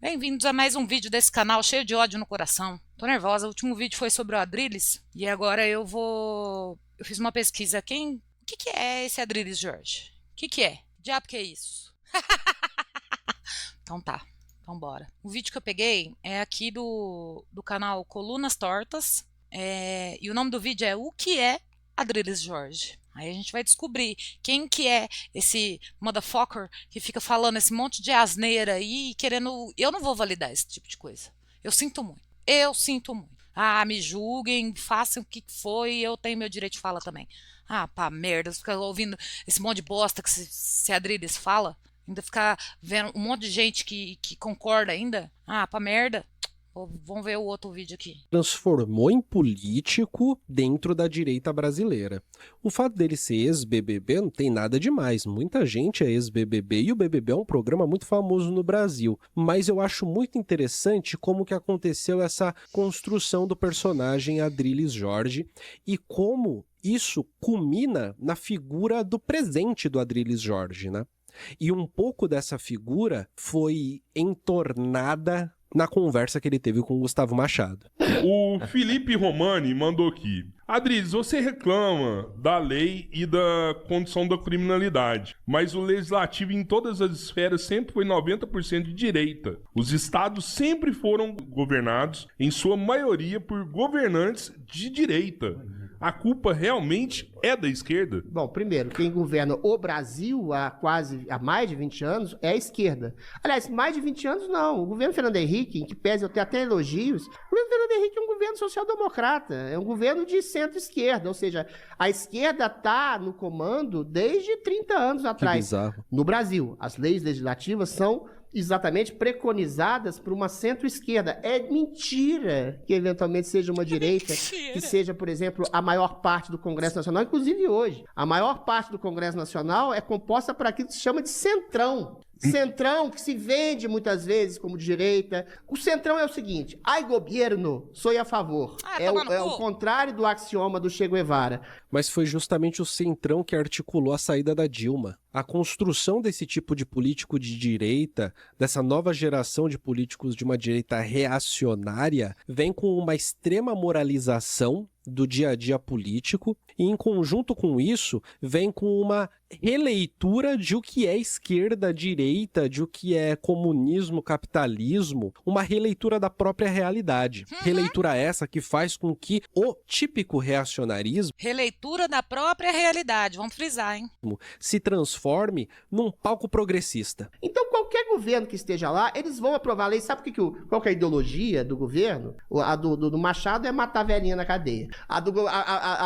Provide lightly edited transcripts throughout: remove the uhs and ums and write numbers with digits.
Bem-vindos a mais um vídeo desse canal cheio de ódio no coração. Tô nervosa, o último vídeo foi sobre o Adrilles e agora eu fiz uma pesquisa. O que é esse Adrilles Jorge? O que é? Que diabo que é isso? Então tá, então bora. O vídeo que eu peguei é aqui do canal Colunas Tortas e o nome do vídeo é O que é Adrilles Jorge? Aí a gente vai descobrir quem que é esse motherfucker que fica falando esse monte de asneira aí, querendo... Eu não vou validar esse tipo de coisa. Eu sinto muito. Eu sinto muito. Ah, me julguem, façam o que foi, eu tenho meu direito de fala também. Ah, pá, merda, ficar ouvindo esse monte de bosta que se Adrilles fala, ainda ficar vendo um monte de gente que concorda ainda. Ah, pá, merda. Vamos ver o outro vídeo aqui. Transformou em político dentro da direita brasileira. O fato dele ser ex-BBB não tem nada demais. Muita gente é ex-BBB e o BBB é um programa muito famoso no Brasil. Mas eu acho muito interessante como que aconteceu essa construção do personagem Adrilles Jorge e como isso culmina na figura do presente do Adrilles Jorge, né? E um pouco dessa figura foi entornada na conversa que ele teve com o Gustavo Machado. O Felipe Romani mandou aqui. Adrilles, você reclama da lei e da condição da criminalidade, mas o legislativo em todas as esferas sempre foi 90% de direita. Os estados sempre foram governados, em sua maioria, por governantes de direita. A culpa realmente é da esquerda? Bom, primeiro, quem governa o Brasil há mais de 20 anos é a esquerda. Aliás, mais de 20 anos não. O governo Fernando Henrique, em que pese eu ter até elogios, o governo Fernando Henrique é um governo social-democrata, é um governo de centro-esquerda, ou seja, a esquerda está no comando desde 30 anos atrás. Que bizarro. No Brasil, as leis legislativas são exatamente preconizadas por uma centro-esquerda. É mentira que eventualmente seja uma direita, que seja, por exemplo, a maior parte do Congresso Nacional, inclusive hoje. A maior parte do Congresso Nacional é composta por aquilo que se chama de centrão. Centrão, que se vende muitas vezes como direita. O centrão é o seguinte: ai governo, sou a favor. É o contrário do axioma do Che Guevara. Mas foi justamente o centrão que articulou a saída da Dilma. A construção desse tipo de político de direita, dessa nova geração de políticos de uma direita reacionária, vem com uma extrema moralização do dia a dia político e, em conjunto com isso, vem com uma releitura de o que é esquerda, direita, de o que é comunismo, capitalismo, uma releitura da própria realidade. Releitura essa que faz com que o típico reacionarismo... Releitura da própria realidade, vamos frisar, hein? ...se transforme num palco progressista. Então, qualquer governo que esteja lá, eles vão aprovar a lei. Sabe qual que é a ideologia do governo? A do Machado é matar a velhinha na cadeia. A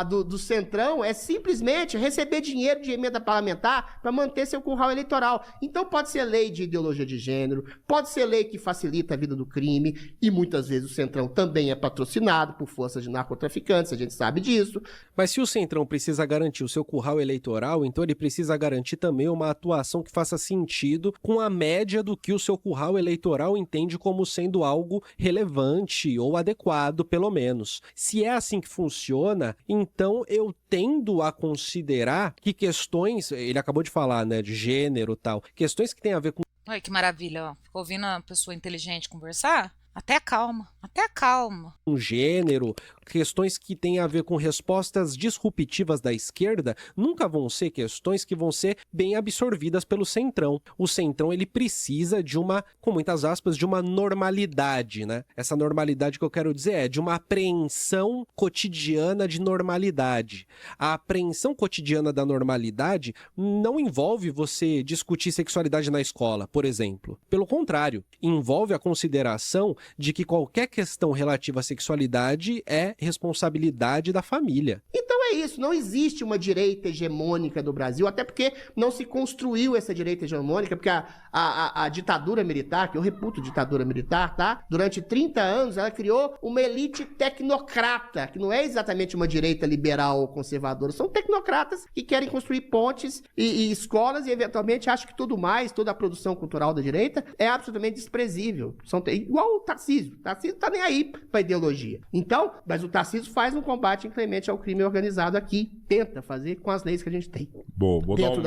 do Centrão é simplesmente receber dinheiro de emenda parlamentar para manter seu curral eleitoral. Então pode ser lei de ideologia de gênero, pode ser lei que facilita a vida do crime, e muitas vezes o Centrão também é patrocinado por forças de narcotraficantes, a gente sabe disso. Mas se o Centrão precisa garantir o seu curral eleitoral, então ele precisa garantir também uma atuação que faça sentido com a média do que o seu curral eleitoral entende como sendo algo relevante ou adequado, pelo menos. Se é assim que funciona, então eu tendo a considerar que questões, ele acabou de falar, né, de gênero e tal, questões que têm a ver com... Olha que maravilha, ó. Ficou ouvindo uma pessoa inteligente conversar? Até calma, até calma. Um gênero, questões que têm a ver com respostas disruptivas da esquerda, nunca vão ser questões que vão ser bem absorvidas pelo centrão. O centrão, ele precisa de uma, com muitas aspas, de uma normalidade, né? Essa normalidade que eu quero dizer é de uma apreensão cotidiana de normalidade. A apreensão cotidiana da normalidade não envolve você discutir sexualidade na escola, por exemplo. Pelo contrário, envolve a consideração de que qualquer questão relativa à sexualidade é responsabilidade da família. Então é isso, não existe uma direita hegemônica do Brasil, até porque não se construiu essa direita hegemônica, porque a ditadura militar, que eu reputo ditadura militar, tá? Durante 30 anos ela criou uma elite tecnocrata, que não é exatamente uma direita liberal ou conservadora, são tecnocratas que querem construir pontes e escolas e eventualmente acham que tudo mais, toda a produção cultural da direita é absolutamente desprezível. Igual o Tarcísio tá nem aí pra ideologia. Então, mas Mas o Tarcísio faz um combate inclemente ao crime organizado aqui, tenta fazer com as leis que a gente tem. Bom, Dentro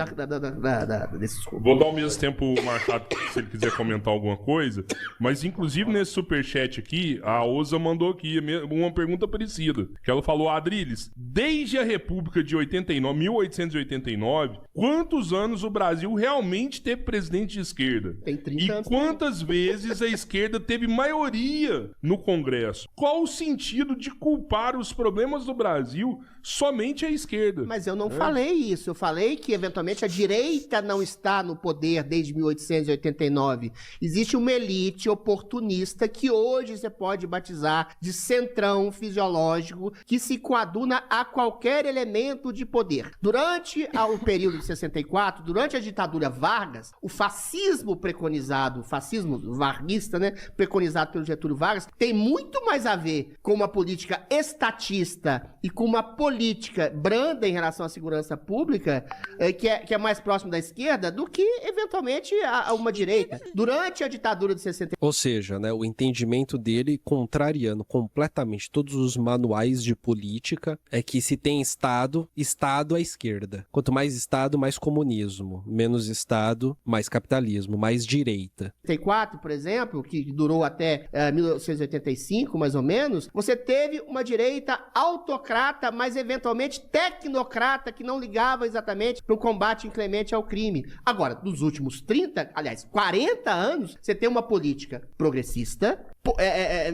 desses... Vou dar ao mesmo tempo o Machado se ele quiser comentar alguma coisa. Mas, inclusive, nesse superchat aqui, a Oza mandou aqui uma pergunta parecida. Que ela falou, Adriles, desde a República de 1889, quantos anos o Brasil realmente teve presidente de esquerda? Tem 30 E anos. quantas vezes a esquerda teve maioria no Congresso? Qual o sentido de culpar os problemas do Brasil somente à esquerda? Mas eu não falei isso. Eu falei que, eventualmente, a direita não está no poder desde 1889. Existe uma elite oportunista que hoje você pode batizar de centrão fisiológico que se coaduna a qualquer elemento de poder. Durante o período de 64, durante a ditadura Vargas, o fascismo preconizado, o fascismo varguista, né, preconizado pelo Getúlio Vargas, tem muito mais a ver com uma política estatista e com uma política branda em relação à segurança pública, que é mais próximo da esquerda, do que, eventualmente, a uma direita. Durante a ditadura de 64... Ou seja, né, o entendimento dele, contrariando completamente todos os manuais de política, é que se tem Estado, Estado à esquerda. Quanto mais Estado, mais comunismo. Menos Estado, mais capitalismo, mais direita. 64, por exemplo, que durou até 1985, mais ou menos, você teve uma direita autocrata, mas eventualmente tecnocrata, que não ligava exatamente para o combate inclemente ao crime. Agora, nos últimos 40 anos, você tem uma política progressista,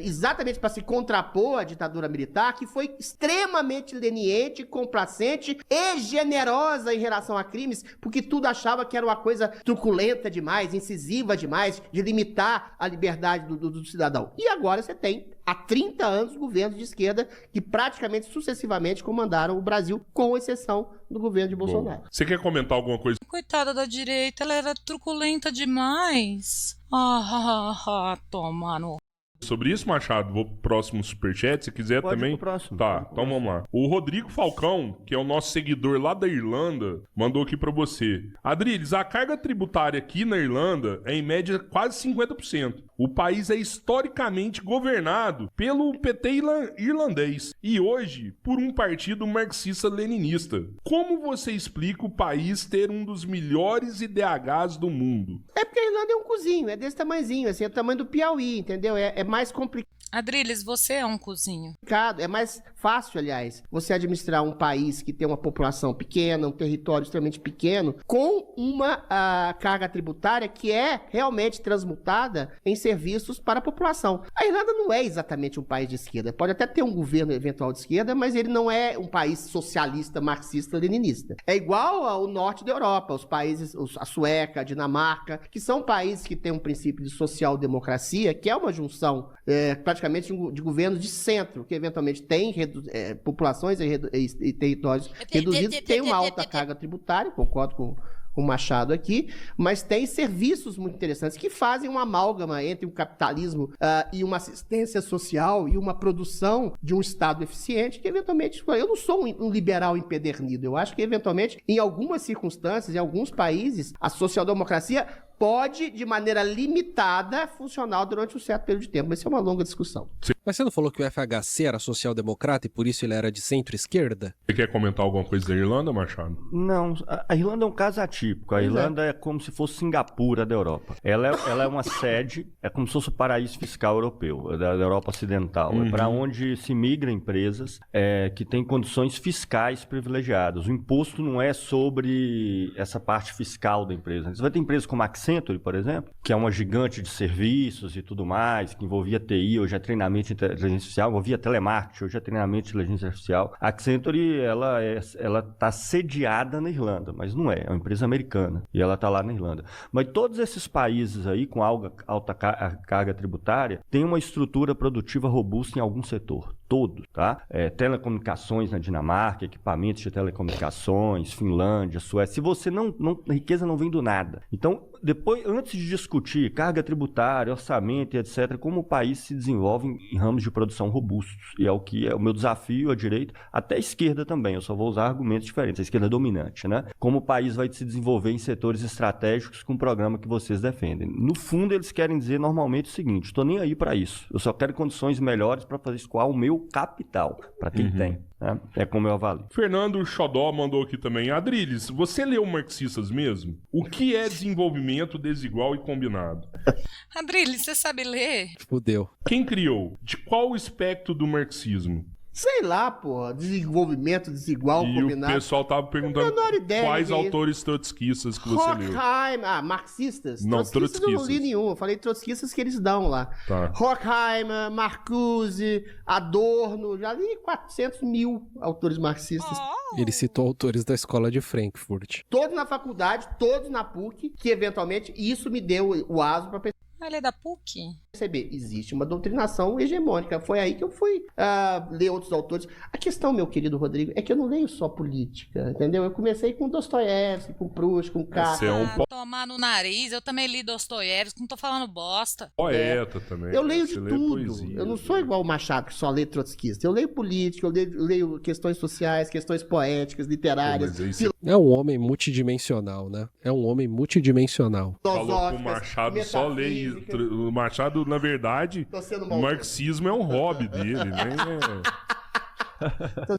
exatamente para se contrapor à ditadura militar, que foi extremamente leniente, complacente e generosa em relação a crimes, porque tudo achava que era uma coisa truculenta demais, incisiva demais, de limitar a liberdade do cidadão. E agora você tem, há 30 anos, governos de esquerda que praticamente sucessivamente comandaram o Brasil, com exceção do governo de Bolsonaro. Bom, você quer comentar alguma coisa? Coitada da direita, ela era truculenta demais. Toma no... Sobre isso, Machado, vou pro próximo superchat, se quiser Pode também. ir pro próximo. Tá, então vamos lá. O Rodrigo Falcão, que é o nosso seguidor lá da Irlanda, mandou aqui pra você. Adriles, a carga tributária aqui na Irlanda é em média quase 50%. O país é historicamente governado pelo PT irlandês e hoje por um partido marxista-leninista. Como você explica o país ter um dos melhores IDHs do mundo? É porque a Irlanda é um cozinho, é desse tamanhozinho, assim, é o tamanho do Piauí, entendeu? É mais complicado. Adriles, você é um cozinho. É mais fácil, aliás, você administrar um país que tem uma população pequena, um território extremamente pequeno, com uma carga tributária que é realmente transmutada em serviços para a população. A Irlanda não é exatamente um país de esquerda. Pode até ter um governo eventual de esquerda, mas ele não é um país socialista, marxista, leninista. É igual ao norte da Europa, os países, a Suécia, a Dinamarca, que são países que têm um princípio de social-democracia, que é uma junção praticamente de governos de centro, que eventualmente têm populações e territórios reduzidos, tem uma alta carga tributária, concordo com o Machado aqui, mas tem serviços muito interessantes que fazem uma amálgama entre o capitalismo e uma assistência social e uma produção de um Estado eficiente que eventualmente... Eu não sou um liberal empedernido, eu acho que eventualmente, em algumas circunstâncias, em alguns países, a social-democracia pode, de maneira limitada, funcionar durante um certo período de tempo, mas isso é uma longa discussão. Mas você não falou que o FHC era social-democrata e por isso ele era de centro-esquerda? Você quer comentar alguma coisa da Irlanda, Machado? Não, a Irlanda é um caso atípico. A Irlanda é como se fosse Singapura da Europa. Ela é uma sede, é como se fosse o paraíso fiscal europeu, da Europa Ocidental. É para onde se migram empresas que têm condições fiscais privilegiadas. O imposto não é sobre essa parte fiscal da empresa. Você vai ter empresas como a Accenture, por exemplo, que é uma gigante de serviços e tudo mais, que envolvia TI, hoje é treinamento de inteligência artificial, envolvia telemarketing, hoje é treinamento de inteligência artificial. A Accenture, ela está sediada na Irlanda, mas não é uma empresa americana, e ela está lá na Irlanda. Mas todos esses países aí, com alta carga tributária, têm uma estrutura produtiva robusta em algum setor. Todos, tá? Telecomunicações na Dinamarca, equipamentos de telecomunicações, Finlândia, Suécia. Se você a riqueza não vem do nada. Então, depois, antes de discutir carga tributária, orçamento e etc., como o país se desenvolve em ramos de produção robustos. E é o que é o meu desafio à direita, até à esquerda também. Eu só vou usar argumentos diferentes. A esquerda dominante, né? Como o país vai se desenvolver em setores estratégicos com o programa que vocês defendem. No fundo, eles querem dizer normalmente o seguinte: estou nem aí para isso. Eu só quero condições melhores para fazer escoar o meu capital, para quem tem. Né? É como eu avalio. Fernando Xodó mandou aqui também. Adriles, você leu Marxistas mesmo? O que é desenvolvimento desigual e combinado? Adriles, você sabe ler? Fudeu. Quem criou? De qual o espectro do marxismo? Sei lá, pô, desenvolvimento desigual, E combinado. o pessoal tava perguntando menor ideia quais que é isso. autores trotskistas que você leu. Horkheimer, marxistas? Não, Trotskistas eu não li trotskistas. nenhum, eu falei trotskistas que eles dão lá. Tá. Horkheimer, Marcuse, Adorno, já li 400 mil autores marxistas. Oh. Ele citou autores da escola de Frankfurt. Todos na faculdade, todos na PUC, que eventualmente isso me deu o aso para Ele é da PUC? perceber. Existe uma doutrinação hegemônica. Foi aí que eu fui ler outros autores. A questão, meu querido Rodrigo, é que eu não leio só política, entendeu? Eu comecei com Dostoiévski, com Proust, com Kafka. Você é um Tomar no nariz, eu também li Dostoiévski, não tô falando bosta. poeta também. Eu leio Você de lê tudo. poesia, Eu não sou igual o Machado, que só lê trotskista. Eu leio política, eu leio questões sociais, questões poéticas, literárias, Mas aí você É um homem multidimensional, né? É um homem multidimensional. falou que o filosóficas, Machado só lê. metafísicas. O Machado, na verdade, Tô sendo o maldoso. marxismo é um hobby dele, né?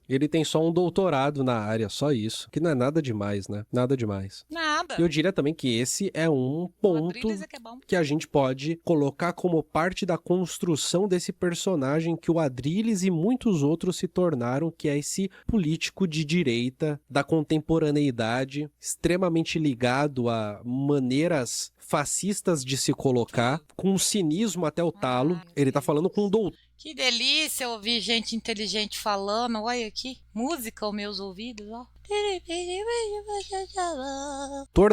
Ele tem só um doutorado na área, só isso. Que não é nada demais, né? Nada demais. Nada. E eu diria também que esse é um O ponto Adriles é que é bom. que a gente pode colocar como parte da construção desse personagem que o Adriles e muitos outros se tornaram, que é esse político de direita da contemporaneidade, extremamente ligado a maneiras fascistas de se colocar, com um cinismo até o talo. Ele tá falando com um doutor Que delícia ouvir gente inteligente falando. Olha aqui, música aos meus ouvidos, ó.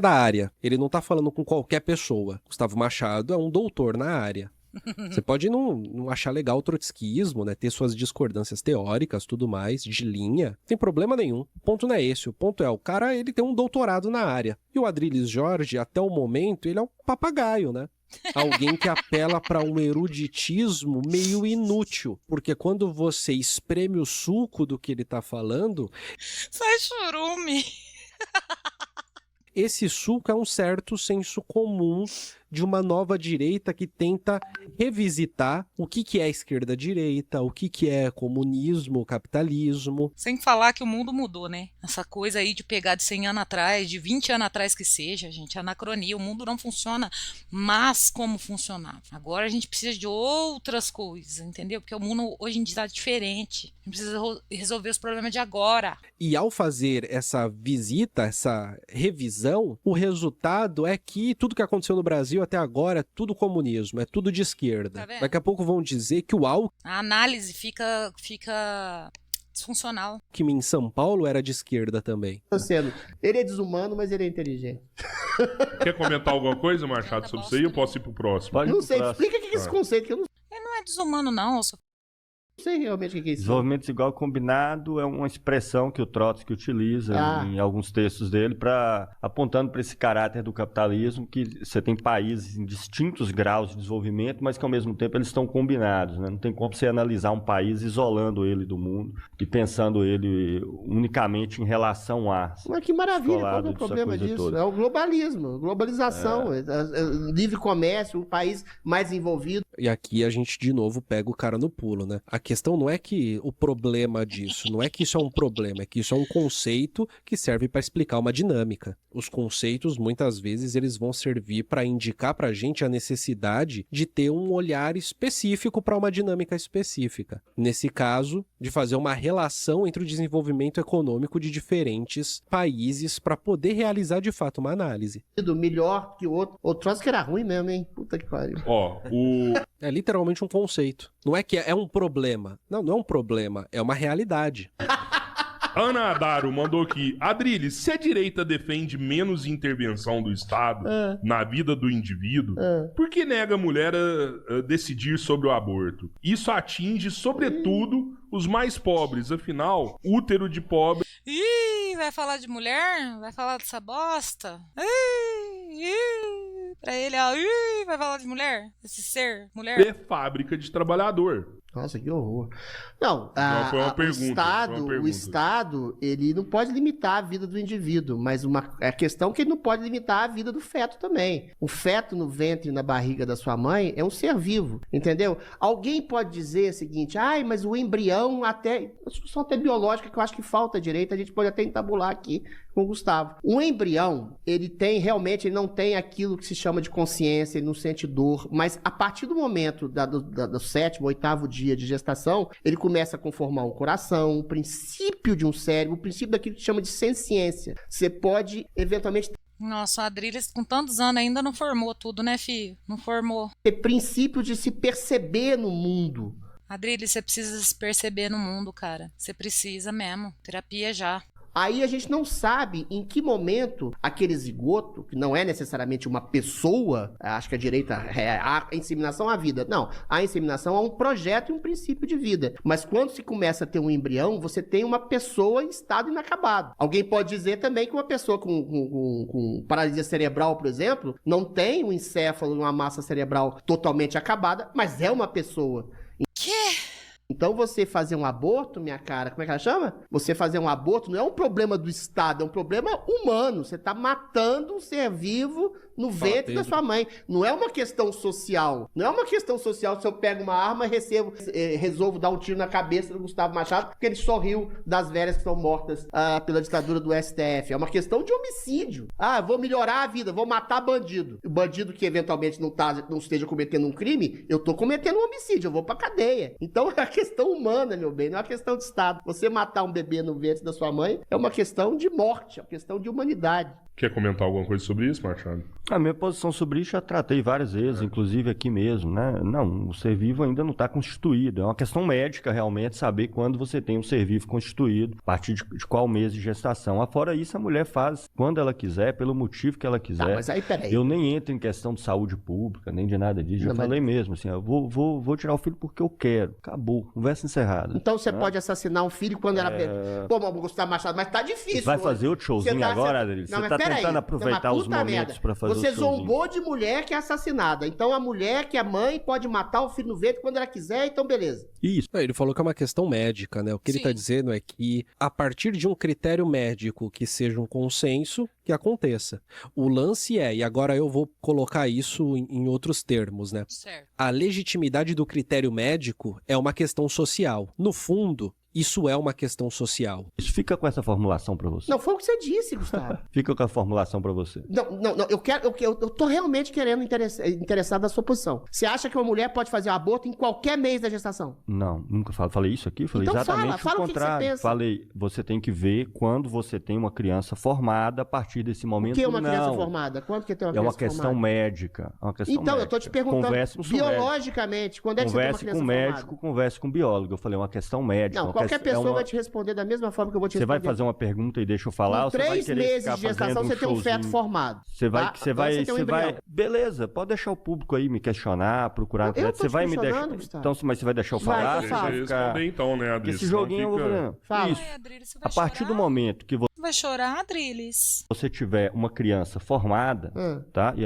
da área. Ele não tá falando com qualquer pessoa. Gustavo Machado é um doutor na área. Você pode não achar legal o trotskismo, né? Ter suas discordâncias teóricas, tudo mais, de linha. Não tem problema nenhum. O ponto não é esse. O ponto é, o cara, ele tem um doutorado na área. E o Adriles Jorge, até o momento, ele é um papagaio, né? Alguém que apela para um eruditismo meio inútil. Porque quando você espreme o suco do que ele tá falando, Sai churume. esse suco é um certo senso comum de uma nova direita que tenta revisitar o que é esquerda-direita, o que é comunismo, capitalismo. Sem falar que o mundo mudou, né? Essa coisa aí de pegar de 100 anos atrás, de 20 anos atrás que seja, gente, anacronia. O mundo não funciona mais como funcionava. Agora a gente precisa de outras coisas, entendeu? Porque o mundo hoje em dia está diferente. A gente precisa resolver os problemas de agora. E ao fazer essa visita, essa revisão, o resultado é que tudo que aconteceu no Brasil até agora é tudo comunismo, é tudo de esquerda. Tá vendo? Daqui a pouco vão dizer que o A análise fica disfuncional. Alckmin em São Paulo era de esquerda também. Tô sendo. Ele é desumano, mas ele é inteligente. Quer comentar alguma coisa, Machado, sobre isso aí? Eu posso ir pro próximo. Pode ir Não pro sei, próximo. explica o que é esse conceito, que eu não Ele não é desumano, não. Eu só sei realmente o que é isso. Desenvolvimento desigual combinado é uma expressão que o Trotsky utiliza em alguns textos dele, apontando para esse caráter do capitalismo, que você tem países em distintos graus de desenvolvimento, mas que ao mesmo tempo eles estão combinados, né? Não tem como você analisar um país isolando ele do mundo e pensando ele unicamente em relação a... Mas que maravilha, qual descolado é o dessa problema coisa disso? toda. É o globalismo, globalização, livre comércio, um país mais envolvido. E aqui a gente de novo pega o cara no pulo, né? A questão não é que o problema disso, não é que isso é um problema, é que isso é um conceito que serve para explicar uma dinâmica. Os conceitos, muitas vezes, eles vão servir para indicar pra gente a necessidade de ter um olhar específico para uma dinâmica específica. Nesse caso, de fazer uma relação entre o desenvolvimento econômico de diferentes países para poder realizar de fato uma análise. Melhor que o outro. O Trotsky era ruim mesmo, hein? Puta que pariu. Ó, É literalmente um conceito. Não é que é um problema. Não é um problema, é uma realidade. Ana Adaro mandou aqui. Adriles, se a direita defende menos intervenção do Estado na vida do indivíduo, por que nega a mulher a decidir sobre o aborto? Isso atinge, sobretudo, os mais pobres. Afinal, útero de pobre... Ih, vai falar de mulher? Vai falar dessa bosta? Ih. Pra ele, ó, vai falar de mulher? Esse ser, mulher? É fábrica de trabalhador. Nossa, que horror. Não, Não, foi uma pergunta, o Estado, ele não pode limitar a vida do indivíduo, mas a questão é que ele não pode limitar a vida do feto também. O feto no ventre e na barriga da sua mãe é um ser vivo, entendeu? Alguém pode dizer o seguinte, mas o embrião até... A discussão até biológica que eu acho que falta direito, a gente pode até entabular aqui com o Gustavo. O embrião, ele não tem aquilo que se chama de consciência, ele não sente dor, mas a partir do momento do sétimo, oitavo dia de gestação, ele começa a conformar um coração, o princípio de um cérebro, o princípio daquilo que chama de senciência. Você pode, eventualmente, Nossa, a Adriles com tantos anos ainda não formou tudo, né, filho? Não formou. ter princípio de se perceber no mundo. Adriles, você precisa se perceber no mundo, cara. Você precisa mesmo. Terapia já. Aí a gente não sabe em que momento aquele zigoto, que não é necessariamente uma pessoa, acho que a direita a inseminação à vida. Não, a inseminação é um projeto e um princípio de vida. Mas quando se começa a ter um embrião, você tem uma pessoa em estado inacabado. Alguém pode dizer também que uma pessoa com paralisia cerebral, por exemplo, não tem um encéfalo, uma massa cerebral totalmente acabada, mas é uma pessoa. Quê? Então você fazer um aborto, minha cara, como é que ela chama? Você fazer um aborto não é um problema do Estado, é um problema humano. Você tá matando um ser vivo no ventre da sua mãe. Não é uma questão social. Não é uma questão social se eu pego uma arma e resolvo dar um tiro na cabeça do Gustavo Machado porque ele sorriu das velhas que são mortas pela ditadura do STF. É uma questão de homicídio. Vou melhorar a vida, vou matar bandido. O bandido que eventualmente não esteja cometendo um crime, eu tô cometendo um homicídio, eu vou pra cadeia. Então é uma questão humana, meu bem, não é uma questão de Estado. Você matar um bebê no ventre da sua mãe é uma questão de morte, é uma questão de humanidade. Quer comentar alguma coisa sobre isso, Machado? A minha posição sobre isso já tratei várias vezes, inclusive aqui mesmo, né? Não, o ser vivo ainda não está constituído. É uma questão médica, realmente, saber quando você tem um ser vivo constituído, a partir de qual mês de gestação. Fora isso, a mulher faz quando ela quiser, pelo motivo que ela quiser. Tá, mas aí, peraí. Eu nem entro em questão de saúde pública, nem de nada disso. Já falei mesmo, assim, eu vou tirar o filho porque eu quero. Acabou, conversa encerrada. Então você pode assassinar um filho quando era bebê. Pô, Gustavo Machado, mas tá difícil. Vai fazer outro showzinho agora, Adriano? Você tá tentando aproveitar os momentos para fazer Você o showzinho. zombou de mulher que é assassinada. Então a mulher que é mãe pode matar o filho no ventre quando ela quiser, então beleza. Isso. Ele falou que é uma questão médica, né? O que ele está dizendo é que, a partir de um critério médico que seja um consenso, que aconteça. O lance e agora eu vou colocar isso em outros termos, né? Certo. A legitimidade do critério médico é uma questão social. No fundo, isso é uma questão social. Isso fica com essa formulação para você. Não foi o que você disse, Gustavo. Fica com a formulação para você. Não, eu tô realmente querendo interessado na sua posição. Você acha que uma mulher pode fazer um aborto em qualquer mês da gestação? Não, nunca falei isso aqui. Falei então exatamente fala o contrário. O que você pensa. Falei, você tem que ver quando você tem uma criança formada a partir desse momento. O que é uma criança formada? Quando que tem uma criança formada? É uma questão médica. É uma questão então, médica. eu tô te perguntando, biologicamente, quando é que você tem uma criança formada? Converse com médico, converse com biólogo. Eu falei, é uma questão médica. Não, qualquer pessoa vai te responder da mesma forma que eu vou te responder. Você vai fazer uma pergunta e deixa eu falar? Com ou você vai 3 querer meses ficar de gestação, você tem um feto formado. Você vai, Você vai... Beleza, pode deixar o público aí me questionar, procurar. Você vai me deixar. Então, mas você vai deixar eu falar? Vai, Deixa eu responder então, né, Adriles? Esse joguinho eu vou Fala. Isso. Ai, Adriles, você vai A partir chorar? do momento que Vai chorar, Adriles? você tiver uma criança formada, tá? E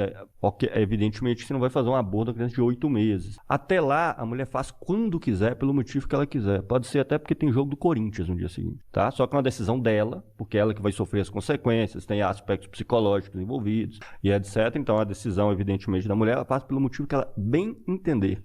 evidentemente você não vai fazer um aborto da criança de 8 meses. Até lá, a mulher faz quando quiser, pelo motivo que ela quiser. Pode ser até porque tem jogo do Corinthians no dia seguinte, tá? Só que é uma decisão dela, porque é ela que vai sofrer as consequências, tem aspectos psicológicos envolvidos e etc. Então a decisão, evidentemente, da mulher, ela faz pelo motivo que ela bem entender.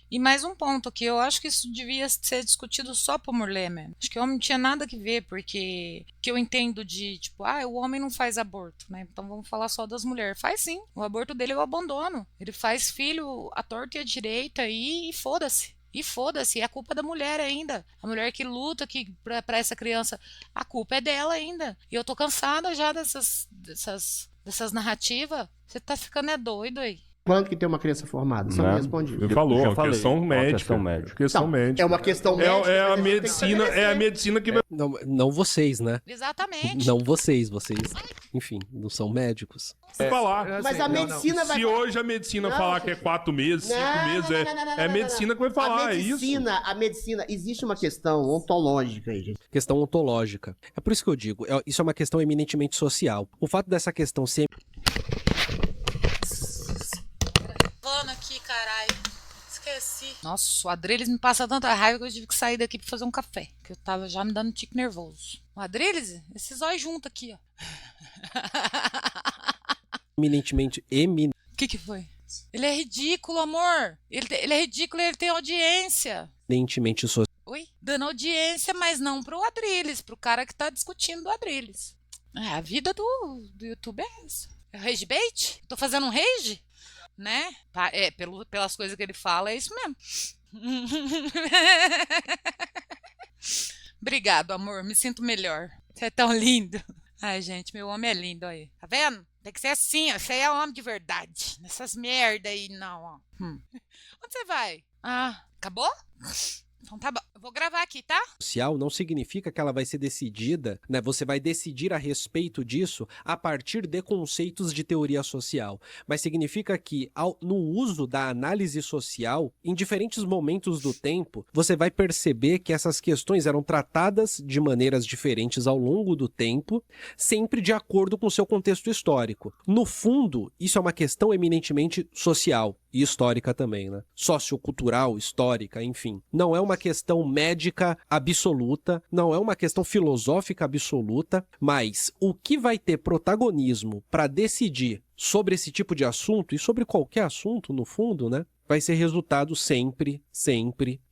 E mais um ponto, que eu acho que isso devia ser discutido só por mulher mesmo. Acho que o homem não tinha nada que ver, porque que eu entendo de, tipo, o homem não faz aborto, né? Então vamos falar só das mulheres. Faz sim. O aborto dele é o abandono. Ele faz filho à torta e à direita e foda-se. E foda-se, é a culpa da mulher ainda. A mulher que luta pra essa criança, a culpa é dela ainda. E eu tô cansada já dessas narrativas. Você tá ficando doido aí. Quando que tem uma criança formada? Você não me respondeu. Ele falou, Já falei, questão médica. questão médica. É uma questão médica. É a medicina que vai... Não vocês, né? Exatamente. Não vocês, enfim, não são médicos. falar. Mas a medicina vai... Se hoje a medicina falar que é 4 meses, 5 meses, é a medicina que vai falar, é isso? A medicina, existe uma questão ontológica aí, gente. Questão ontológica. É por isso que eu digo, isso é uma questão eminentemente social. O fato dessa questão ser esqueci. Nossa, o Adriles me passa tanta raiva que eu tive que sair daqui pra fazer um café. Que eu tava já me dando tique nervoso. O Adriles, esses olhos juntos aqui, ó. Eminentemente O que foi? Ele é ridículo, amor. Ele é ridículo, ele tem audiência. social. Oi? Dando audiência, mas não pro Adriles, pro cara que tá discutindo do Adriles. A vida do YouTube é essa. É rage bait? Tô fazendo um rage? Né? Pelas coisas que ele fala, é isso mesmo. Obrigado, amor. Me sinto melhor. Você é tão lindo. Ai, gente, meu homem é lindo aí. Tá vendo? Tem que ser assim, ó. Você é homem de verdade. Nessas merda aí, não, ó. Onde você vai? Ah, acabou? Então tá bom. Eu vou gravar aqui, tá? Social não significa que ela vai ser decidida, né? Você vai decidir a respeito disso a partir de conceitos de teoria social. Mas significa que, no uso da análise social, em diferentes momentos do tempo, você vai perceber que essas questões eram tratadas de maneiras diferentes ao longo do tempo, sempre de acordo com o seu contexto histórico. No fundo, isso é uma questão eminentemente social. E histórica também, né? Sociocultural, histórica, enfim. Não é uma questão médica absoluta, não é uma questão filosófica absoluta, mas o que vai ter protagonismo para decidir sobre esse tipo de assunto, e sobre qualquer assunto, no fundo, né? Vai ser resultado sempre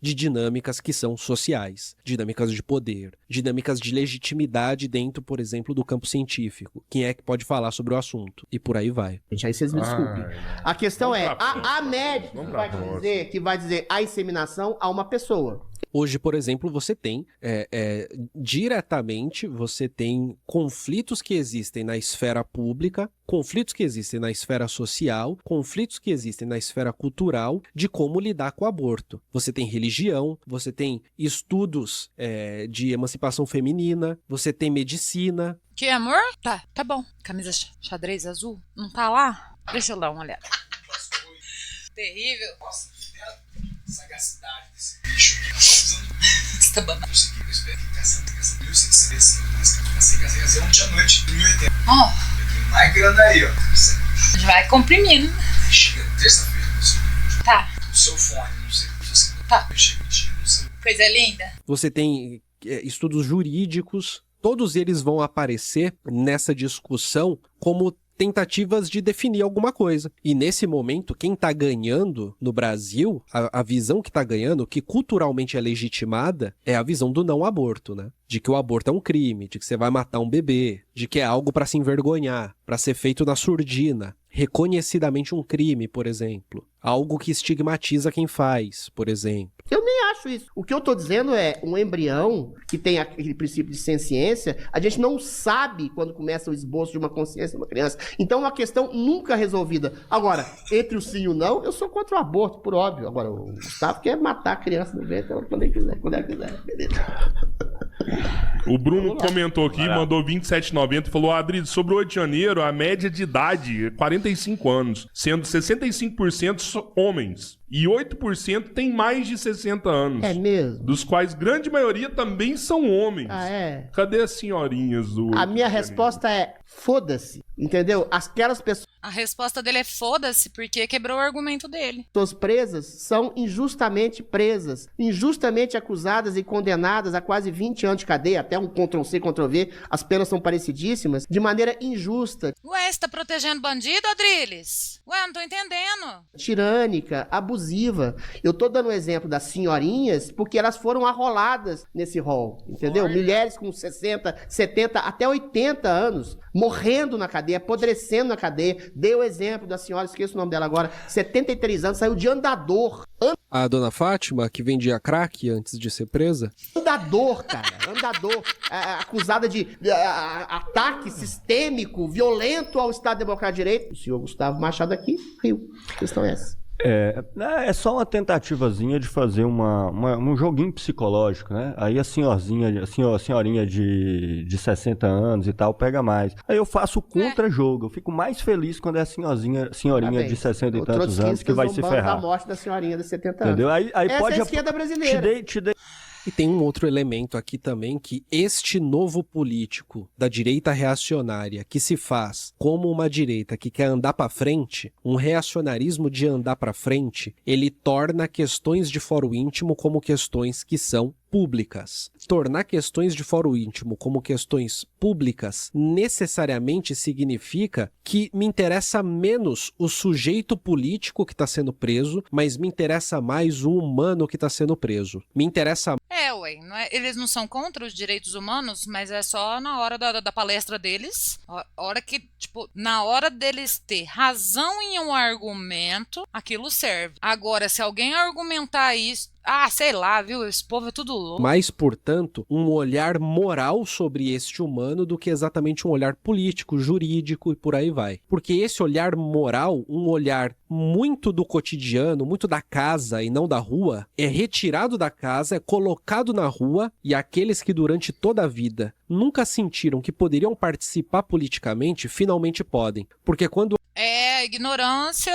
de dinâmicas que são sociais, dinâmicas de poder, dinâmicas de legitimidade dentro, por exemplo, do campo científico. Quem é que pode falar sobre o assunto? E por aí vai. Gente, aí vocês me desculpem. A questão é, a médica que vai dizer a inseminação a uma pessoa. Hoje, por exemplo, você tem diretamente, você tem conflitos que existem na esfera pública, conflitos que existem na esfera social, conflitos que existem na esfera cultural de como lidar com o aborto. Você tem religião, você tem estudos de emancipação feminina, você tem medicina. Que amor? Tá bom. Camisa xadrez azul? Não tá lá? Deixa eu dar uma olhada. Terrível. Nossa, sagacidade desse bicho aqui. Você tá banando. Eu segui, eu espero que caçando 1.600 mas casei ontem à noite, 1.080. Ó. Eu tenho mais grana aí, ó. A gente vai comprimindo. Chega terça-feira, não sei. Tá. O seu fone, não sei. Tá. Eu chego mentira, não sei. Coisa linda. Você tem estudos jurídicos, todos eles vão aparecer nessa discussão como tentativas de definir alguma coisa. E nesse momento, quem está ganhando no Brasil, a visão que está ganhando, que culturalmente é legitimada, é a visão do não aborto, né? De que o aborto é um crime, de que você vai matar um bebê, de que é algo para se envergonhar, para ser feito na surdina, reconhecidamente um crime, por exemplo. Algo que estigmatiza quem faz, por exemplo. Eu nem acho isso. O que eu tô dizendo é um embrião que tem aquele princípio de senciência, a gente não sabe quando começa o esboço de uma consciência de uma criança. Então é uma questão nunca resolvida. Agora, entre o sim e o não, eu sou contra o aborto, por óbvio. Agora, o Gustavo quer matar a criança no ventre quando ele quiser, beleza. O Bruno comentou aqui, mandou 27,90 e falou: Adriles, sobre o 8 de janeiro, a média de idade é 45 anos, sendo 65% homens. E 8% tem mais de 60 anos. É mesmo? Dos quais grande maioria também são homens. Ah, é? Cadê as senhorinhas do... A minha resposta é foda-se, entendeu? Aquelas pessoas A resposta dele é foda-se, porque quebrou o argumento dele. presas são injustamente presas, injustamente acusadas e condenadas a quase 20 anos de cadeia, até um Ctrl-C, Ctrl-V, as penas são parecidíssimas, de maneira injusta, Ué, você tá protegendo bandido, Adriles? Ué, não tô entendendo. tirânica, abusiva. Eu tô dando o exemplo das senhorinhas porque elas foram arroladas nesse rol, entendeu? Olha. Mulheres com 60, 70, até 80 anos, morrendo na cadeia, apodrecendo na cadeia. Dei o exemplo da senhora, esqueço o nome dela agora, 73 anos, saiu de andador. A dona Fátima, que vendia crack antes de ser presa, Andador, cara, andador, acusada de ataque sistêmico, violento ao Estado Democrático de Direito. O senhor Gustavo Machado aqui, riu. A questão é essa. É só uma tentativazinha de fazer um joguinho psicológico, né? Aí a senhorinha de 60 anos e tal pega mais. Aí eu faço o contra-jogo. Eu fico mais feliz quando é a senhorinha de 60 e tantos anos que vai se ferrar. A morte da senhorinha de 70 anos. Entendeu? Aí Essa pode é a esquerda brasileira. Te dei E tem um outro elemento aqui também, que este novo político da direita reacionária que se faz como uma direita que quer andar para frente, um reacionarismo de andar para frente, ele torna questões de fórum íntimo como questões que são públicas. Tornar questões de fórum íntimo como questões públicas necessariamente significa que me interessa menos o sujeito político que está sendo preso, mas me interessa mais o humano que está sendo preso. Me interessa... Eles não são contra os direitos humanos, mas é só na hora da palestra deles, na hora deles ter razão em um argumento, aquilo serve. Agora, se alguém argumentar isso, sei lá, viu? Esse povo é tudo louco. Mas, portanto, um olhar moral sobre este humano do que exatamente um olhar político, jurídico e por aí vai. Porque esse olhar moral, um olhar muito do cotidiano, muito da casa e não da rua, é retirado da casa, é colocado na rua, e aqueles que durante toda a vida nunca sentiram que poderiam participar politicamente, finalmente podem. Porque quando a ignorância,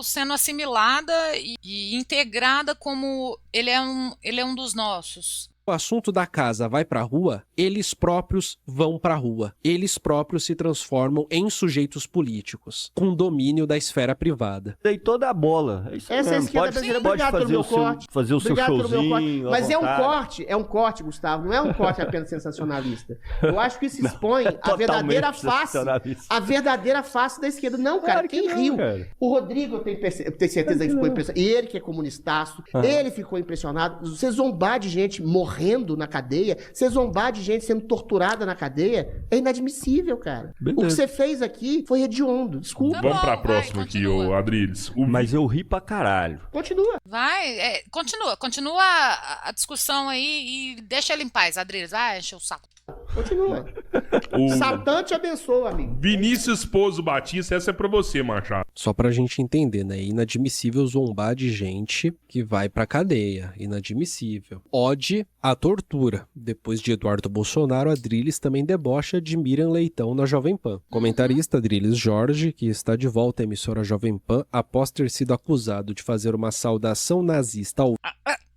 sendo assimilada e integrada como ele é um dos nossos. O assunto da casa vai pra rua, eles próprios vão pra rua. Eles próprios se transformam em sujeitos políticos, com domínio da esfera privada. Dei toda a bola. É isso Essa é a mesmo. esquerda Pode brasileira. Obrigado pelo meu corte. Fazer o seu Obrigado pelo meu corte. showzinho. Mas à vontade. é um corte, Gustavo. Não é um corte apenas sensacionalista. Eu acho que isso expõe a verdadeira face. A verdadeira face da esquerda. Não, cara. Claro que Quem não, riu? cara. O Rodrigo, eu tenho certeza que ficou impressionado. E ele que é comunistaço, ele ficou impressionado. Você zombar de gente morrendo na cadeia, você zombar de gente sendo torturada na cadeia, é inadmissível, cara. Beleza. O que você fez aqui foi hediondo. Desculpa. Vamos pra Vai, próxima aqui, continua. ô Adriles. Mas eu ri pra caralho. Continua. Continua a discussão aí e deixa ele em paz, Adriles. Vai encher o saco. Continua. O Satã te abençoa, amigo. Vinícius Pozo Batista, essa é pra você, Machado. Só pra gente entender, né? Inadmissível zombar de gente que vai pra cadeia. Inadmissível. Ode à tortura. Depois de Eduardo Bolsonaro, Adriles também debocha de Miriam Leitão na Jovem Pan. Comentarista Adriles Jorge, que está de volta à emissora Jovem Pan após ter sido acusado de fazer uma saudação nazista ao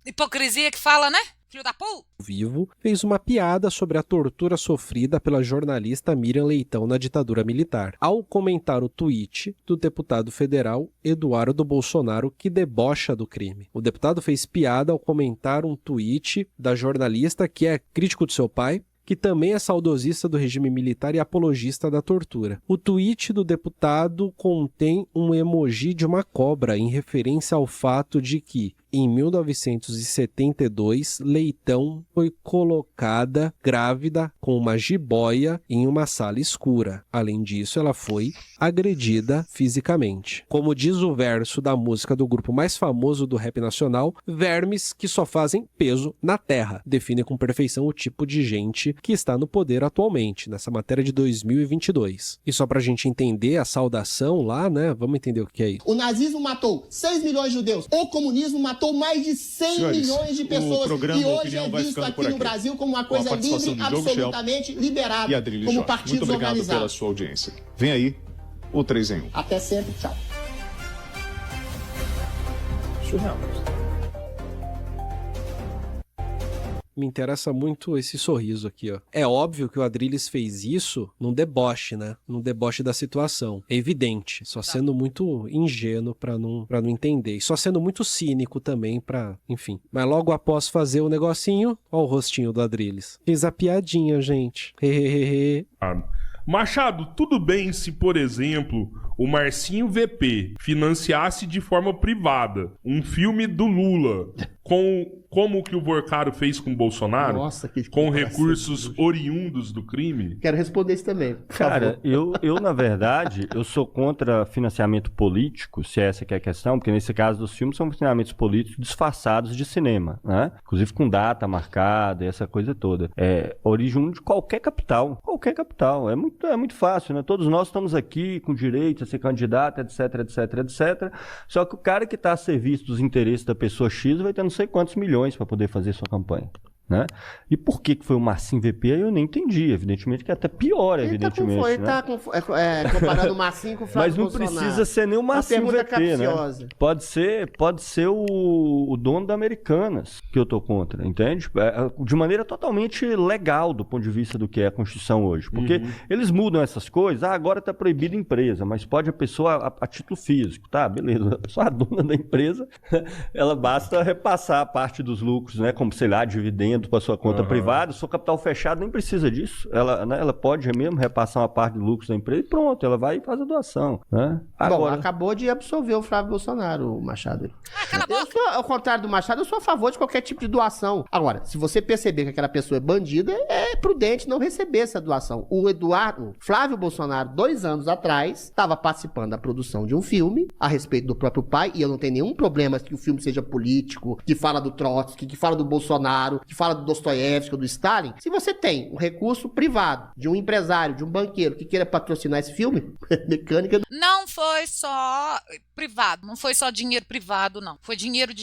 Hipocrisia que fala, né? Filho da puta! vivo, fez uma piada sobre a tortura sofrida pela jornalista Miriam Leitão na ditadura militar, ao comentar o tweet do deputado federal Eduardo Bolsonaro, que debocha do crime. O deputado fez piada ao comentar um tweet da jornalista que é crítico do seu pai, que também é saudosista do regime militar e apologista da tortura. O tweet do deputado contém um emoji de uma cobra em referência ao fato de que, em 1972, Leitão foi colocada grávida com uma jiboia em uma sala escura. Além disso, ela foi agredida fisicamente. Como diz o verso da música do grupo mais famoso do rap nacional, vermes que só fazem peso na terra. Define com perfeição o tipo de gente que está no poder atualmente, nessa matéria de 2022. E só pra gente entender a saudação lá, né? Vamos entender o que é isso. O nazismo matou 6 milhões de judeus. O comunismo matou mais de 100 milhões de pessoas. E hoje é visto aqui no Brasil como uma coisa livre, absolutamente liberada, como partidos muito obrigado organizados. pela sua audiência. Vem aí o 3 em 1. Até sempre, tchau. Surreal. Me interessa muito esse sorriso aqui, ó. É óbvio que o Adriles fez isso num deboche, né? Num deboche da situação. É evidente. Só sendo muito ingênuo pra não entender. E só sendo muito cínico também pra... Enfim. Mas logo após fazer o negocinho, ó o rostinho do Adriles. Fez a piadinha, gente. Hehehe. Machado, tudo bem se, por exemplo, o Marcinho VP financiasse de forma privada um filme do Lula como o que o Vorcaro fez com o Bolsonaro, Nossa, que com comparação. recursos oriundos do crime? Quero responder isso também. Por Cara, favor. eu na verdade, eu sou contra financiamento político, se essa que é a questão, porque nesse caso dos filmes são financiamentos políticos disfarçados de cinema, né? Inclusive com data marcada e essa coisa toda. É oriundo de qualquer capital. Qualquer capital. É muito fácil, né? Todos nós estamos aqui com direito a ser candidato, etc, etc, etc. Só que o cara que está a serviço dos interesses da pessoa X vai ter não sei quantos milhões para poder fazer sua campanha. né? E por que foi o Marcinho VP? Eu nem entendi. Evidentemente que é até pior, evidentemente. Ele tá comparando o Marcinho com o Flávio Bolsonaro. Mas não precisa ser nem o Marcinho VP, né? Pode ser o dono da Americanas que eu tô contra, entende? De maneira totalmente legal do ponto de vista do que é a Constituição hoje. Porque eles mudam essas coisas. Agora tá proibido empresa, mas pode a pessoa a título físico, tá? Beleza. A pessoa, a dona da empresa, ela basta repassar a parte dos lucros, né? Como, sei lá, dividendo para sua conta privada. Se for capital fechado, nem precisa disso. Ela pode mesmo repassar uma parte de lucros da empresa e pronto, ela vai e faz a doação, né? Agora... Bom, acabou de absolver o Flávio Bolsonaro, o Machado. Ao contrário do Machado, eu sou a favor de qualquer tipo de doação. Agora, se você perceber que aquela pessoa é bandida, é prudente não receber essa doação. O Flávio Bolsonaro, 2 anos atrás, estava participando da produção de um filme a respeito do próprio pai, e eu não tenho nenhum problema que o filme seja político, que fala do Trotsky, que fala do Bolsonaro, que fala do Dostoiévski ou do Stalin. Se você tem um recurso privado de um empresário, de um banqueiro que queira patrocinar esse filme, mecânica... Não foi só privado, não foi só dinheiro privado, não. Foi dinheiro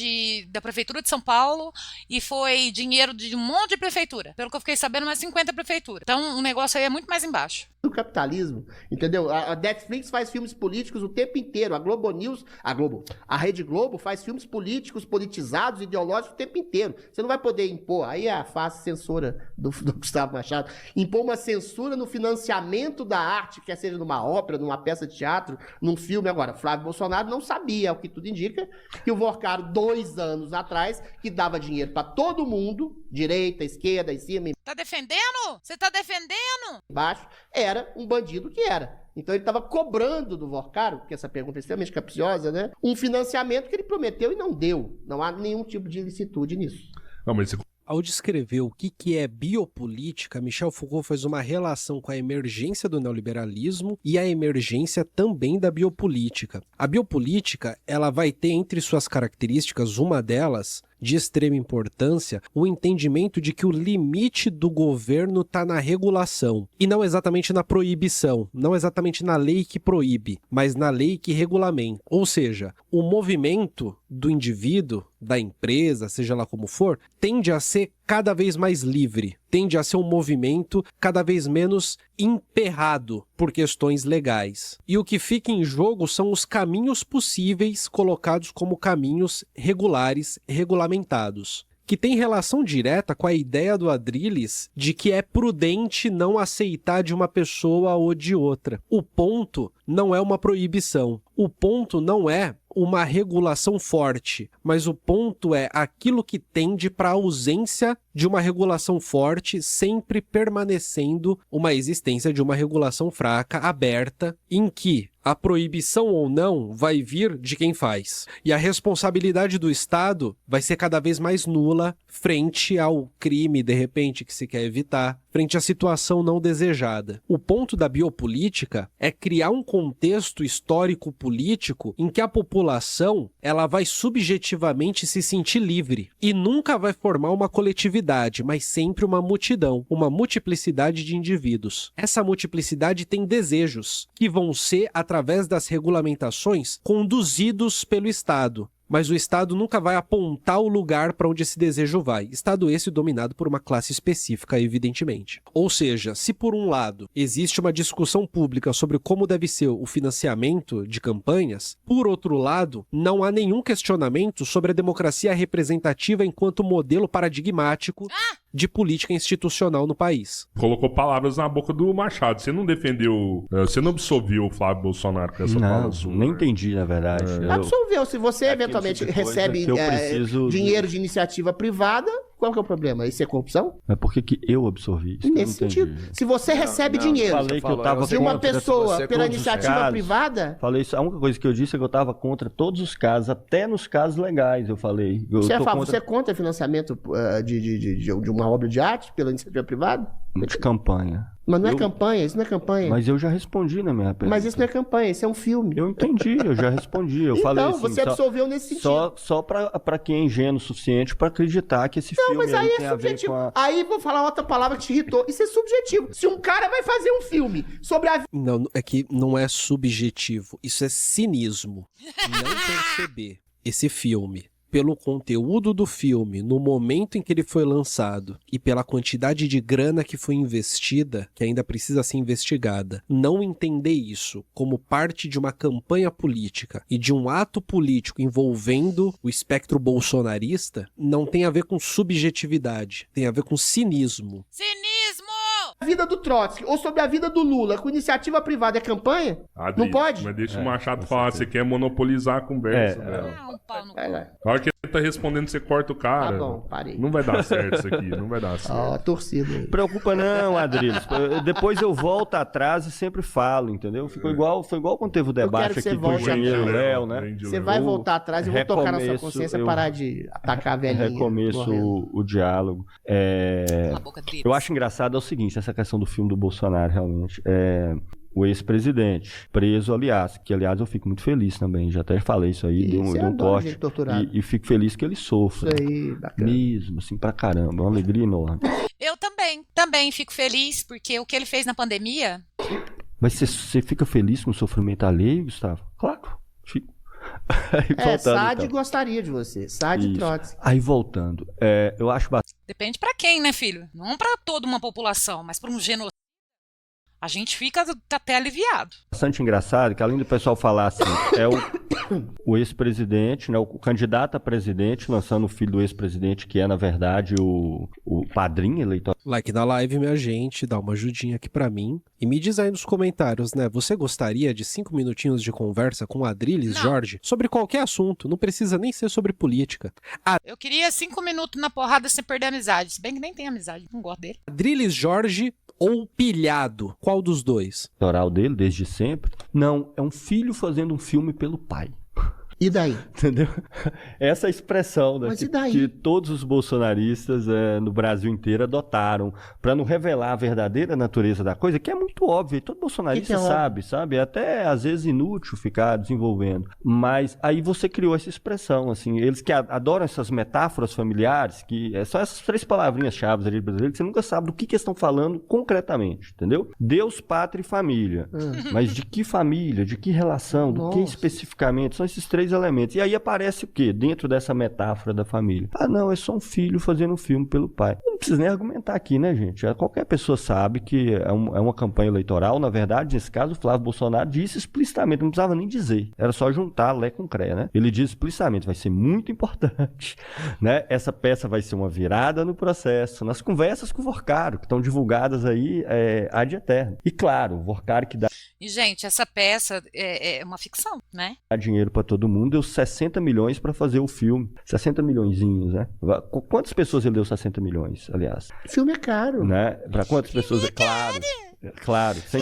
da Prefeitura de São Paulo e foi dinheiro de um monte de prefeitura. Pelo que eu fiquei sabendo, mais 50 prefeituras. Então, o negócio aí é muito mais embaixo. Do capitalismo, entendeu? A Netflix faz filmes políticos o tempo inteiro, a Rede Globo faz filmes políticos, politizados, ideológicos o tempo inteiro. Você não vai poder impor, aí é a face censura do Gustavo Machado, impor uma censura no financiamento da arte, quer seja numa ópera, numa peça de teatro, num filme. Agora, Flávio Bolsonaro não sabia, o que tudo indica, que o Vorcaro, 2 anos atrás, que dava dinheiro para todo mundo, direita, esquerda, em cima, Tá defendendo? Você tá defendendo? embaixo, era um bandido que era. Então ele estava cobrando do Vorcaro, que essa pergunta é extremamente capciosa, né? Um financiamento que ele prometeu e não deu. Não há nenhum tipo de ilicitude nisso. Não, mas Ao descrever o que é biopolítica, Michel Foucault faz uma relação com a emergência do neoliberalismo e a emergência também da biopolítica. A biopolítica, ela vai ter entre suas características, uma delas, de extrema importância, o entendimento de que o limite do governo está na regulação, e não exatamente na proibição, não exatamente na lei que proíbe, mas na lei que regulamenta. Ou seja, o movimento do indivíduo, da empresa, seja lá como for, tende a ser cada vez mais livre, tende a ser um movimento cada vez menos emperrado por questões legais. E o que fica em jogo são os caminhos possíveis colocados como caminhos regulares, regulamentados, que tem relação direta com a ideia do Adrilles de que é prudente não aceitar de uma pessoa ou de outra. O ponto não é uma proibição, o ponto não é uma regulação forte, mas o ponto é aquilo que tende para a ausência de uma regulação forte, sempre permanecendo uma existência de uma regulação fraca, aberta, em que a proibição ou não vai vir de quem faz. E a responsabilidade do Estado vai ser cada vez mais nula frente ao crime, de repente, que se quer evitar, frente à situação não desejada. O ponto da biopolítica é criar um contexto histórico-político em que a população ela vai subjetivamente se sentir livre e nunca vai formar uma coletividade, mas sempre uma multidão, uma multiplicidade de indivíduos. Essa multiplicidade tem desejos que vão ser, através das regulamentações, conduzidos pelo Estado. Mas o Estado nunca vai apontar o lugar para onde esse desejo vai. Estado esse dominado por uma classe específica, evidentemente. Ou seja, se por um lado existe uma discussão pública sobre como deve ser o financiamento de campanhas, por outro lado, não há nenhum questionamento sobre a democracia representativa enquanto modelo paradigmático de política institucional no país. Colocou palavras na boca do Machado. Você não defendeu, você não absolveu o Flávio Bolsonaro com essa fala sua. Nem entendi, na verdade. Absolveu. Se você eventualmente recebe dinheiro de iniciativa privada, qual que é o problema? Isso é corrupção? Mas por que eu absorvi isso? Nesse sentido. Se você recebe dinheiro de uma pessoa pela iniciativa privada... Falei isso. A única coisa que eu disse é que eu estava contra todos os casos, até nos casos legais, eu falei. Você é contra financiamento de uma obra de arte pela iniciativa privada? De campanha. Mas não é campanha, isso não é campanha. Mas eu já respondi na minha pergunta. Mas isso não é campanha, isso é um filme. Eu entendi, eu já respondi. Eu falei assim, você absolveu nesse sentido. Só pra quem é ingênuo o suficiente pra acreditar que esse filme mas aí tem é a ver subjetivo. com a... Aí vou falar outra palavra que te irritou. Isso é subjetivo. Se um cara vai fazer um filme sobre a... Não, é que não é subjetivo. Isso é cinismo. Não perceber esse filme pelo conteúdo do filme, no momento em que ele foi lançado e pela quantidade de grana que foi investida, que ainda precisa ser investigada, não entender isso como parte de uma campanha política e de um ato político envolvendo o espectro bolsonarista, não tem a ver com subjetividade, tem a ver com cinismo. Cinismo! A vida do Trotsky ou sobre a vida do Lula com iniciativa privada é campanha? Não pode? Mas deixa o Machado falar, você quer monopolizar a conversa dela. Um pau no Vai lá. Na hora que ele tá respondendo, você corta o cara. Tá bom, parei. Não vai dar certo isso aqui, não vai dar certo. Ó, torcida aí. Preocupa não, Adriles. Depois eu volto atrás e sempre falo, entendeu? Foi igual quando teve o debate que você aqui com o volte engenheiro atrás. Léo, né? Você vai voltar atrás e vou tocar na sua recomeço, consciência e eu parar de atacar a velhinha. Recomeço correndo. o diálogo. Cala a boca, Drilis. Eu acho engraçado é o seguinte, essa questão do filme do Bolsonaro, realmente. O ex-presidente, preso, aliás, que aliás eu fico muito feliz também, já até falei isso aí, dei um corte, e fico feliz que ele sofra. Isso aí, bacana. Mesmo, assim, pra caramba, uma alegria enorme. Eu também fico feliz, porque o que ele fez na pandemia... Mas você fica feliz com o sofrimento alheio, Gustavo? Claro, fico. Sade gostaria de você, Sade Trotsky. Aí voltando, eu acho bastante... Depende pra quem, né, filho? Não pra toda uma população, mas pra um genocídio. A gente fica até aliviado. Bastante engraçado que além do pessoal falar assim, o ex-presidente, né, o candidato a presidente lançando o filho do ex-presidente, que é na verdade o padrinho eleitoral. Like na live, minha gente, dá uma ajudinha aqui pra mim. E me diz aí nos comentários, né? Você gostaria de 5 minutinhos de conversa com Adriles Jorge sobre qualquer assunto? Não precisa nem ser sobre política. Eu queria 5 minutos na porrada sem perder a amizade. Se bem que nem tem amizade, não gosto dele. Adriles Jorge ou pilhado? Qual dos dois? Eleitoral dele, desde sempre. Não, é um filho fazendo um filme pelo pai. E daí? Entendeu? Essa expressão, né, Mas e daí? que todos os bolsonaristas no Brasil inteiro adotaram para não revelar a verdadeira natureza da coisa, que é muito óbvio, todo bolsonarista sabe? Até às vezes inútil ficar desenvolvendo. Mas aí você criou essa expressão, assim, eles que adoram essas metáforas familiares, que são essas 3 palavrinhas-chave ali brasileiras, que você nunca sabe do que eles estão falando concretamente, entendeu? Deus, pátria e família. Mas de que família? De que relação? Do que especificamente? São esses 3 elementos. E aí aparece o quê? Dentro dessa metáfora da família. Não, é só um filho fazendo um filme pelo pai. Não precisa nem argumentar aqui, né, gente? Qualquer pessoa sabe que é uma campanha eleitoral. Na verdade, nesse caso, o Flávio Bolsonaro disse explicitamente, não precisava nem dizer. Era só juntar Lé com Cré, né? Ele diz explicitamente, vai ser muito importante, né? Essa peça vai ser uma virada no processo, nas conversas com o Vorcaro, que estão divulgadas aí ad eterno. E claro, o Vorcaro que dá E, gente, essa peça é uma ficção, né? dinheiro para todo mundo, deu 60 milhões para fazer o filme. 60 milhõezinhos, né? Quantas pessoas ele deu 60 milhões, aliás? O filme é caro. Né? Para quantas pessoas? Claro. Sem...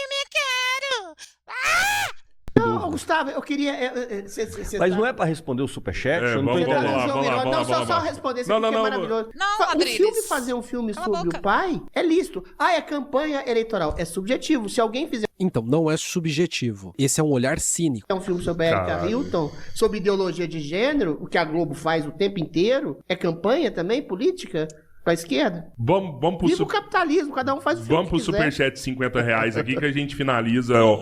Não, Gustavo, eu queria... Mas não é para responder o superchat? Eu não tô vamos entendendo. lá. Só responder isso aqui que é maravilhoso. Não, O Adriles. filme fazer um filme Cala a sobre boca. o pai é lícito. É campanha eleitoral. É subjetivo. Se alguém fizer Então, não é subjetivo. Esse é um olhar cínico. um filme sobre a Erika Caralho. Hilton, sobre ideologia de gênero, o que a Globo faz o tempo inteiro, é campanha também, política, pra esquerda? Vamos pro, Viva o capitalismo, cada um faz o filme vamos pro que quiser. superchat de 50 reais aqui que a gente finaliza. Ó.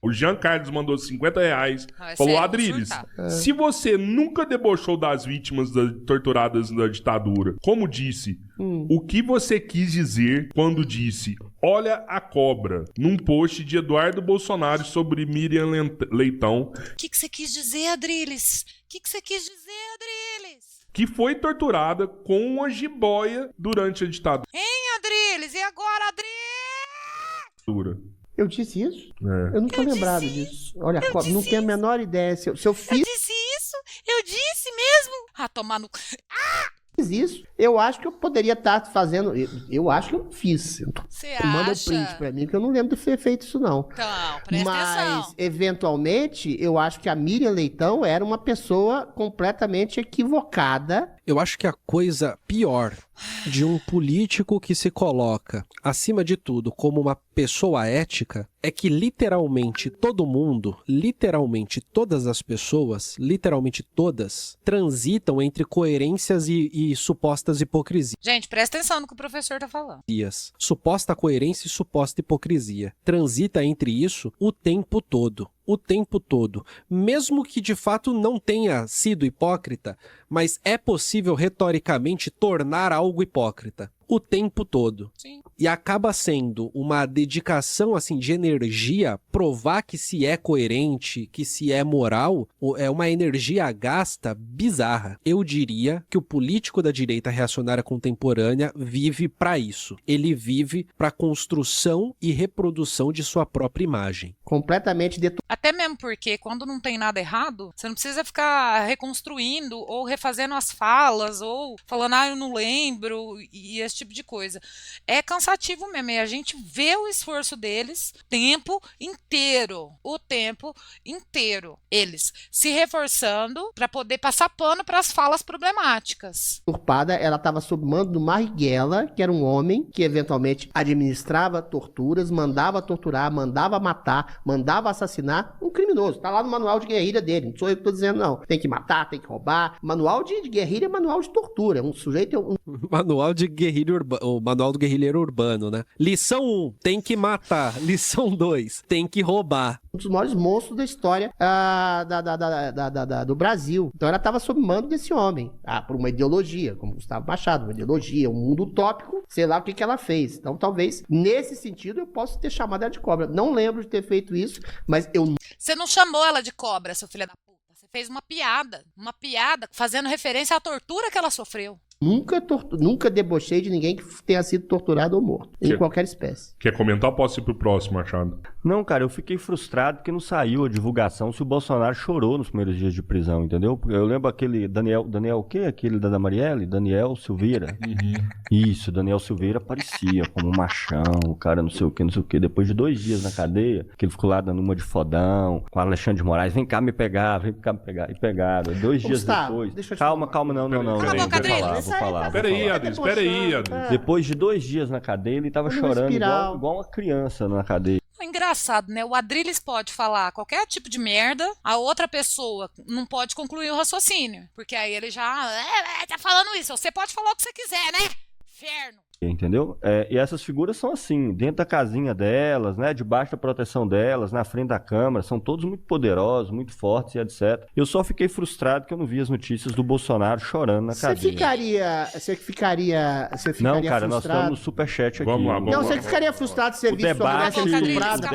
O Jean Carlos mandou 50 reais. É Falou, sério, Adriles, surtar. se você nunca debochou das vítimas torturadas da ditadura, como disse, o que você quis dizer quando disse olha a cobra, num post de Eduardo Bolsonaro sobre Miriam Leitão, O que você quis dizer, Adriles? O que você quis dizer, Adriles? que foi torturada com uma jiboia durante a ditadura. Hein, Adriles? E agora, Adriles? Eu disse isso? É. Eu não tô lembrado disso. Olha, não tenho a menor ideia. Se eu Eu fiz disse isso? Eu disse mesmo? Ah, tomar no... isso, eu acho que eu poderia estar fazendo. Eu acho que eu não fiz. Você Manda o acha? print pra mim, que eu não lembro de ter feito isso, não. Então, presta Mas, atenção. eventualmente, eu acho que a Miriam Leitão era uma pessoa completamente equivocada. Eu acho que a coisa pior de um político que se coloca, acima de tudo, como uma pessoa ética, é que literalmente todo mundo, literalmente todas as pessoas, literalmente todas, transitam entre coerências e supostas hipocrisias. Gente, presta atenção no que o professor tá falando. Suposta coerência e suposta hipocrisia. Transita entre isso o tempo todo. o tempo todo. Mesmo que de fato não tenha sido hipócrita, mas é possível retoricamente tornar algo hipócrita. O tempo todo. Sim. E acaba sendo uma dedicação assim de energia, provar que se é coerente, que se é moral, é uma energia gasta bizarra. Eu diria que o político da direita reacionária contemporânea vive para isso. Ele vive para construção e reprodução de sua própria imagem. Completamente Até mesmo porque quando não tem nada errado, você não precisa ficar reconstruindo ou refazendo as falas ou falando, eu não lembro e esse tipo de coisa. É cansativo mesmo, e a gente vê o esforço deles o tempo inteiro. Eles se reforçando para poder passar pano para as falas problemáticas. Turpada, ela estava sob mando do Marighella, que era um homem que eventualmente administrava torturas, mandava torturar, mandava matar, mandava assassinar um criminoso. Tá lá no manual de guerrilha dele, não sou eu que tô dizendo não. Tem que matar, tem que roubar. Manual de guerrilha é manual de tortura. Um sujeito... Manual de guerrilha o manual do guerrilheiro urbano, né? Lição 1, tem que matar. Lição 2, tem que roubar. Um dos maiores monstros da história do Brasil. Então ela estava sob mando desse homem. Por uma ideologia, como Gustavo Machado, uma ideologia, um mundo utópico, sei lá o que ela fez. Então talvez, nesse sentido, eu possa ter chamado ela de cobra. Não lembro de ter feito isso, mas eu... Você não chamou ela de cobra, seu filho da puta. Você fez uma piada fazendo referência à tortura que ela sofreu. Nunca debochei de ninguém que tenha sido torturado ou morto. Em qualquer espécie. Quer comentar ou posso ir pro próximo, Machado? Não, cara, eu fiquei frustrado porque não saiu a divulgação se o Bolsonaro chorou nos primeiros dias de prisão, entendeu? Eu lembro aquele Daniel o quê? Aquele da Marielle? Daniel Silveira. Isso, Daniel Silveira aparecia como um machão, o cara não sei o quê. Depois de 2 dias na cadeia, que ele ficou lá dando uma de fodão, com o Alexandre de Moraes, vem cá me pegar. E pegaram. 2 dias Gustavo, depois. deixa eu te Calma, não. Cala a boca, Vou falar. Adris. Depois de 2 dias na cadeia, ele tava chorando igual uma criança na cadeia. É engraçado, né? O Adrilles pode falar qualquer tipo de merda, a outra pessoa não pode concluir o raciocínio. Porque aí ele já... tá falando isso, você pode falar o que você quiser, né? Inferno. Entendeu? E essas figuras são assim, dentro da casinha delas, né? Debaixo da proteção delas, na frente da Câmara, são todos muito poderosos, muito fortes e etc. Eu só fiquei frustrado que eu não vi as notícias do Bolsonaro chorando na cadeia. Você ficaria não, cara, frustrado? Nós estamos no superchat aqui. Vamos lá. Não, você ficaria frustrado se você visse sua mulher sendo estuprada?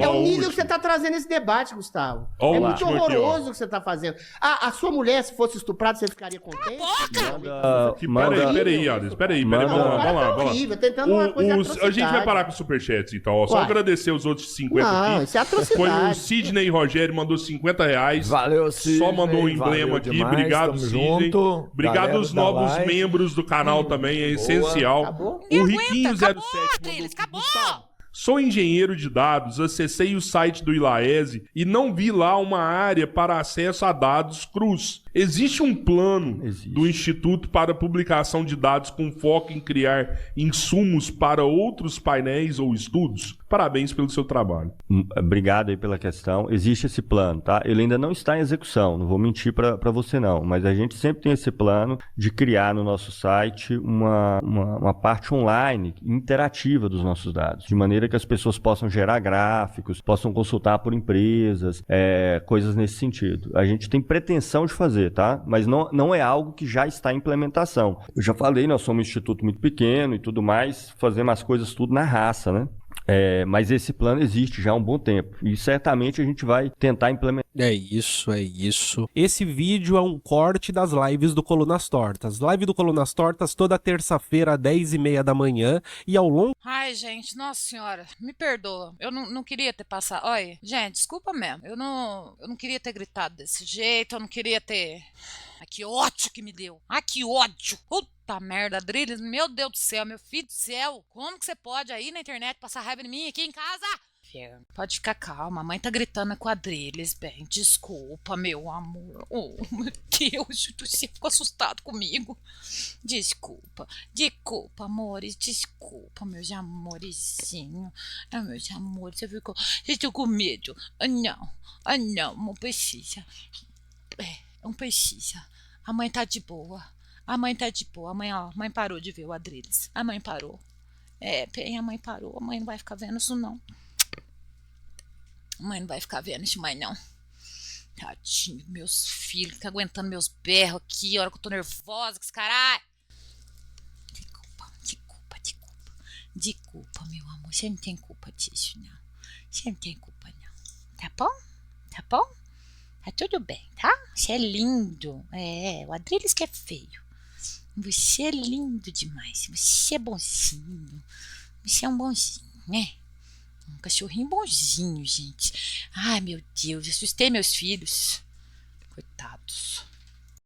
É o nível que você tá trazendo esse debate, Gustavo. Ó, é muito aqui, horroroso o que você tá fazendo. A sua mulher, se fosse estuprada, você ficaria contente? Peraí, Adris. Peraí, vamos lá. Horrível, tentando uma coisa A gente vai parar com os superchats, então. Ó, só agradecer os outros 50 aqui. Não, isso é atrocidade. Foi o Sidney Rogério, mandou R$50. Valeu, Sidney. Só mandou um emblema aqui. Demais, obrigado, Sidney. Junto. Obrigado Galera aos da novos live. membros do canal também, é essencial. Acabou? O Riquinho07 mandou... Acabou! Sou engenheiro de dados, acessei o site do ILAESE e não vi lá uma área para acesso a dados crus. Existe um plano do Instituto para publicação de dados com foco em criar insumos para outros painéis ou estudos? Parabéns pelo seu trabalho. Obrigado aí pela questão. Existe esse plano, tá? Ele ainda não está em execução, não vou mentir para você não, mas a gente sempre tem esse plano de criar no nosso site uma parte online interativa dos nossos dados, de maneira que as pessoas possam gerar gráficos, possam consultar por empresas, coisas nesse sentido. A gente tem pretensão de fazer, tá? Mas não é algo que já está em implementação. Eu já falei, nós somos um instituto muito pequeno e tudo mais, fazemos as coisas tudo na raça, né? Mas esse plano existe já há um bom tempo e certamente a gente vai tentar implementar. É isso. Esse vídeo é um corte das lives do Colunas Tortas. Live do Colunas Tortas toda terça-feira, 10h30 da manhã. E ao longo... Ai, gente, nossa senhora, me perdoa. Eu não queria ter passado... Olha, gente, desculpa mesmo. Eu não queria ter gritado desse jeito, eu não queria ter... Ai, que ódio que me deu. Ai, que ódio. Puta merda, Adrilles, meu Deus do céu, meu filho do céu. Como que você pode aí na internet passar raiva de mim aqui em casa? Pode ficar calma, a mãe tá gritando com a Adrilles, bem, desculpa, meu amor. Oh, meu Deus, você ficou assustado comigo. Desculpa, amores, desculpa, meus amorzinhos. Meus amores, você ficou... Você ficou com medo? Não precisa. Não precisa. A mãe tá de boa. A mãe, a mãe parou de ver o Adrilles. A mãe parou. A mãe parou. A mãe não vai ficar vendo isso, não. Mãe não vai ficar vendo isso mais, não. Tadinho, meus filhos, tá aguentando meus berros aqui, a hora que eu tô nervosa com esse caralho. De culpa, meu amor. Você não tem culpa disso, não. Você não tem culpa, não. Tá bom? Tá bom? Tá tudo bem, tá? Você é lindo. O Adriles que é feio. Você é lindo demais. Você é bonzinho. Você é um bonzinho, né? Um cachorrinho bonzinho, gente. Ai, meu Deus. Assustei meus filhos. Coitados.